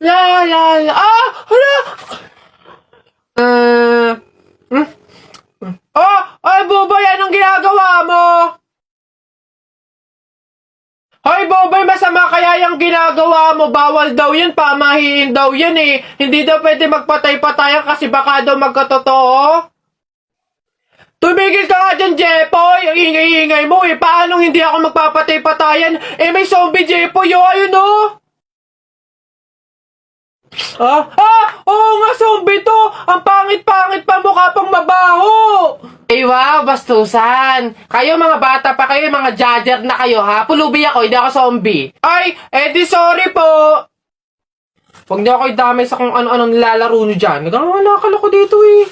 La la la. Ah! Hala! Uh, hmm? Oh! Ay, Bubay! Anong ginagawa mo? Hoy, Bobay, masama kaya yung ginagawa mo. Bawal daw yun, pamahiin daw yun eh. Hindi daw pwede magpatay-patayan kasi baka daw magkatotoo. Tumigil ka nga dyan, Jepoy! Ang ingay-ingay mo eh. Paano hindi ako magpapatay-patayan? Eh, may zombie, Jepoy, oh, ayun oh! Ah! Ah! Oo nga, zombie to! Ang pangit-pangit pa, mukha pang mabaho! Ay, wow, bastusan! Kayo mga bata pa kayo, mga judger na kayo ha? Pulubi ako, hindi ako zombie. Ay, di sorry po! Huwag niyo ako idamay sa kung ano-anong nilalaro niyo dyan. Nagkakalala ko dito eh.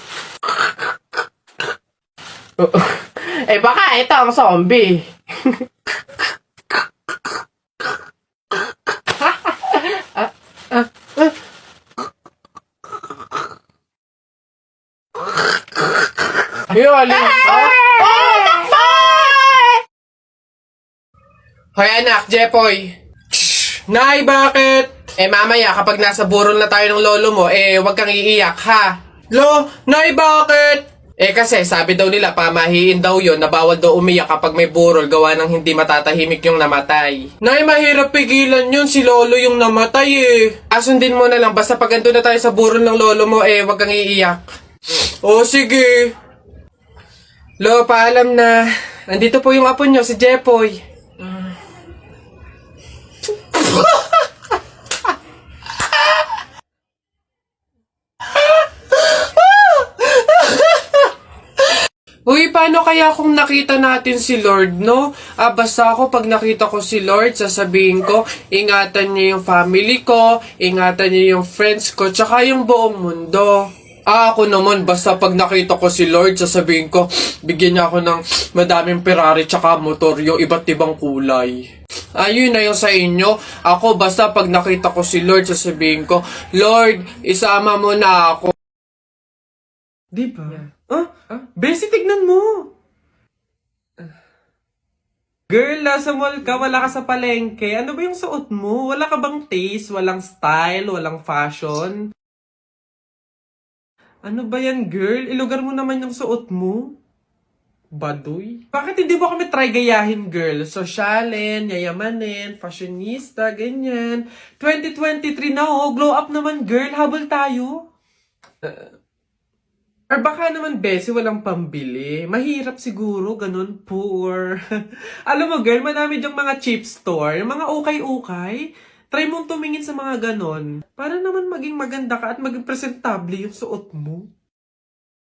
Baka ito ang zombie. Yun, Hoy anak, Jepoy. Nay, bakit? Mamaya kapag nasa burol na tayo ng lolo mo, wag kang iiyak, ha? Nay, bakit? Kasi sabi daw nila, pamahiin daw yon na bawal daw umiyak kapag may burol gawa ng hindi matatahimik yung namatay. Nay, mahirap pigilan yun. Si lolo yung namatay eh. Asundin mo na lang, basta pag ando na tayo sa burol ng lolo mo, wag kang iiyak. Sige. Paalam na. Nandito po yung apo nyo, si Jepoy. Uy, paano kaya kung nakita natin si Lord, no? Basta ako pag nakita ko si Lord, sasabihin ko, ingatan niya yung family ko, ingatan niya yung friends ko, tsaka yung buong mundo. Ako naman, basta pag nakita ko si Lord, sasabihin ko, bigyan niya ako ng madaming Ferrari tsaka motor, yung iba't ibang kulay. Ayun na yung sa inyo. Ako, basta pag nakita ko si Lord, sasabihin ko, Lord, isama mo na ako. Di ba? Yeah. Bessie, tignan mo! Girl, nasa mall ka, wala ka sa palengke. Ano ba yung suot mo? Wala ka bang taste? Walang style? Walang fashion? Ano ba yan, girl? Ilugar mo naman yung suot mo. Baduy? Bakit hindi mo kami try gayahin, girl? Sosyalin, yayamanin, fashionista, ganyan. 2023 na oh, glow up naman, girl. Habol tayo. Or baka naman, Bessie, walang pambili. Mahirap siguro, ganun, poor. Alam mo, girl, madami dyang mga cheap store, yung mga ukay-ukay. Try mong tumingin sa mga ganon. Para naman maging maganda ka at maging presentable yung suot mo.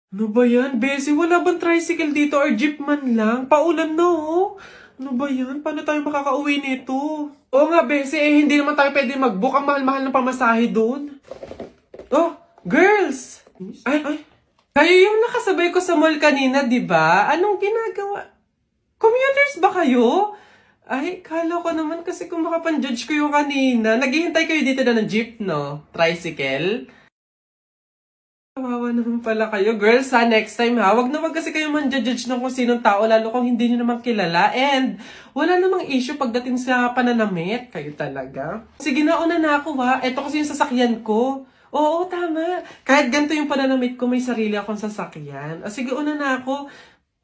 Ano ba yan, Bessie? Wala bang tricycle dito or jeep man lang? Paulan na, oh. Ano ba yan? Paano tayo makakauwi nito? Oo nga, Bessie, hindi naman tayo pwede mag-book. Ang mahal-mahal ng pamasahe doon. Oh, girls! Ay. Kayo yung nakasabay ko sa mall kanina, di ba? Anong ginagawa? Commuters ba kayo? Ay, kala ko naman kasi kung makapan-judge ko yung kanina. Naghihintay kayo dito na ng jeep, no? Tricycle? Kawawa naman pala kayo. Girls, next time ha, wag na wag kasi kayo man-judge ng kung sinong tao, lalo kung hindi nyo naman kilala. And wala namang issue pagdating sa pananamit. Kayo talaga. Sige na, una na ako ha. Ito kasi yung sasakyan ko. Oo, tama. Kahit ganito yung pananamit ko, may sarili akong sasakyan. Sige, una na ako.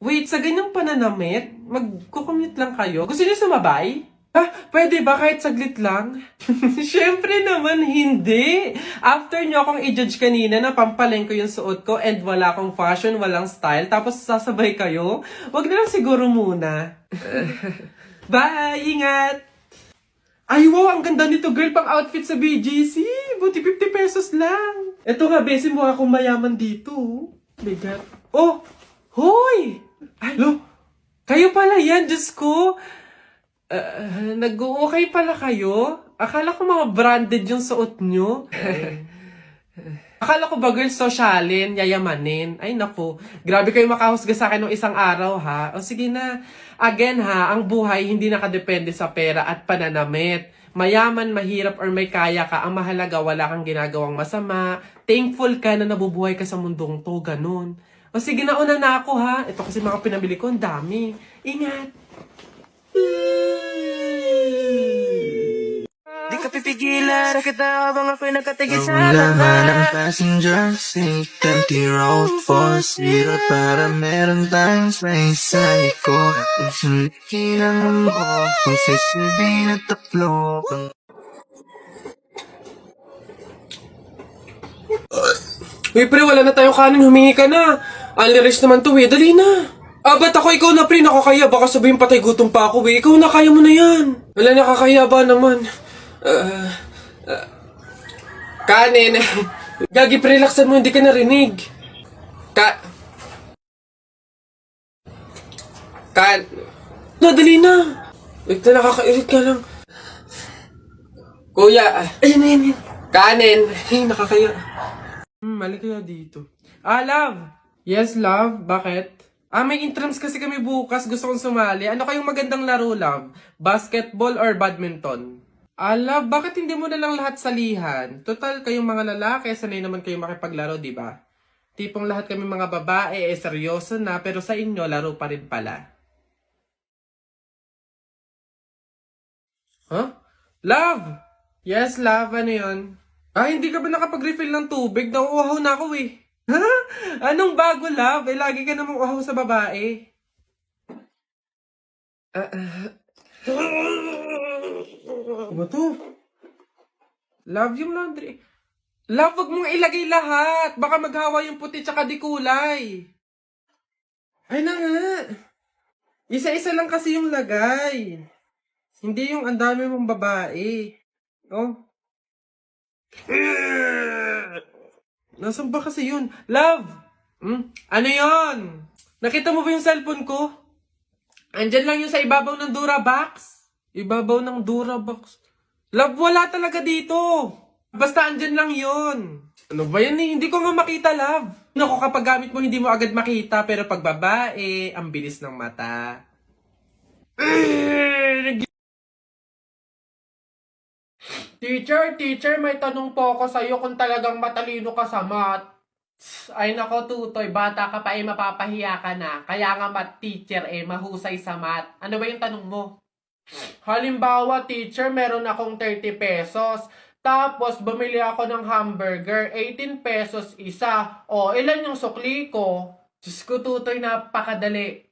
Wait, sa ganyang pananamit, mag-commute lang kayo. Gusto niyo sumabay? Pwede ba kahit saglit lang? Siyempre naman, hindi. After nyo akong i-judge kanina na pampaleng ko yung suot ko and wala akong fashion, walang style, tapos sasabay kayo, wag na lang siguro muna. Bye! Ingat! Ay, wow! Ang ganda nito, girl, pang outfit sa BGC. Buti 50 pesos lang. Ito nga, Bessie, mukha akong mayaman dito. Bigat. Oh! Hoy! Ay, kayo pala yan, Diyos ko. Nag-okay pala kayo? Akala ko mga branded yung suot nyo. Akala ko ba, girl, sosyalin, yayamanin. Ay, naku. Grabe kayo makahusga sa akin ng isang araw, ha? O sige na. Again, ha, ang buhay hindi nakadepende sa pera at pananamit. Mayaman, mahirap, or may kaya ka, ang mahalaga, wala kang ginagawang masama. Thankful ka na nabubuhay ka sa mundong to, ganun. O sige na, una na ako, ha? Ito kasi mga pinabili ko, ang dami. Ingat! ka pipigilan na kita habang ako'y nakatigil sa laman ng passenger seat. Empty road, 4-0 para meron tayong space sa likod. Kung sulikinan mo, kung sisilbihin at taklo. Uy, pre, wala na tayong kanin. Humingi ka na. Only rice naman to, eh. Dali na. Ba't ako? Ikaw na, pre. Nakakaya. Baka sabihin patay gutom pa ako, eh. Ikaw na, kaya mo na yan. Wala, nakakaya ba naman? Kanin. Gagi, pre, relaxan mo. Hindi ka narinig. No, dali na. Wait na, nakakairit ka lang. Kuya, ayan. Kanin. Ay, nakakaya. Mali kaya dito. Love! Yes, love? Bakit? May intrams kasi kami bukas. Gusto kong sumali. Ano kayong magandang laro, love? Basketball or badminton? Love, bakit hindi mo na lang lahat salihan? Total, kayong mga lalaki, sanay naman kayong makipaglaro, di ba? Tipong lahat kami mga babae, seryoso na, pero sa inyo, laro pa rin pala. Huh? Love! Yes, love. Ano yun? Hindi ka ba nakapag-refill ng tubig? Nauuhaw na ako eh. Ha? Anong bago, love? Lagi ka namang uhaw sa babae. Ano to? Love, yung laundry. Love, wag mong ilagay lahat. Baka maghawa yung puti tsaka di kulay. Ay na nga. Isa-isa lang kasi yung lagay. Hindi yung ang dami mong babae. Oh. Nasaan ba kasi yun? Love! Ano yun? Nakita mo ba yung cellphone ko? Andyan lang yun sa ibabaw ng Durabox. Ibabaw ng Durabox. Love, wala talaga dito. Basta andyan lang yun. Ano ba yan eh? Hindi ko nga makita, love. Naku, kapag gamit mo, hindi mo agad makita. Pero pag babae, ang bilis ng mata. Teacher, may tanong po ako sa'yo kung talagang matalino ka sa math. Ay nako, Tutoy, bata ka pa mapapahiya ka na. Kaya nga math teacher mahusay sa math. Ano ba yung tanong mo? Halimbawa, teacher, meron akong 30 pesos. Tapos, bumili ako ng hamburger, 18 pesos isa. Ilan yung sukli ko? Diyos ko, Tutoy, napakadali.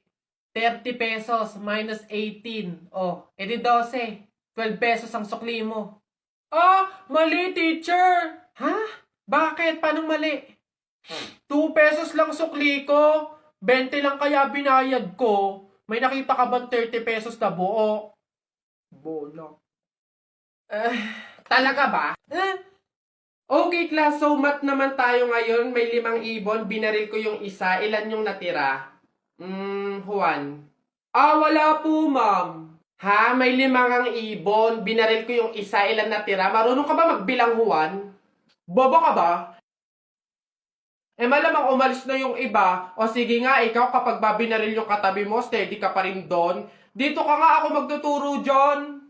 30 pesos minus 18. Edi 12. 12 pesos ang sukli mo. Mali, teacher. Ha? Bakit? Paano mali? 2 pesos lang sukli ko. 20 lang kaya binayad ko. May nakita ka bang 30 pesos na buo? Bola. Talaga ba? Okay, class. So, math naman tayo ngayon. May 5 ibon. Binaril ko yung isa. Ilan yung natira? Juan. Wala po, ma'am. Ha? May 5 ang ibon. Binaril ko yung isa. Ilan natira? Marunong ka ba magbilang, Juan? Bobo ka ba? Malamang umalis na yung iba. Sige nga, ikaw kapag babinaril yung katabi mo, steady ka pa rin doon. Dito ka nga, ako magtuturo, John.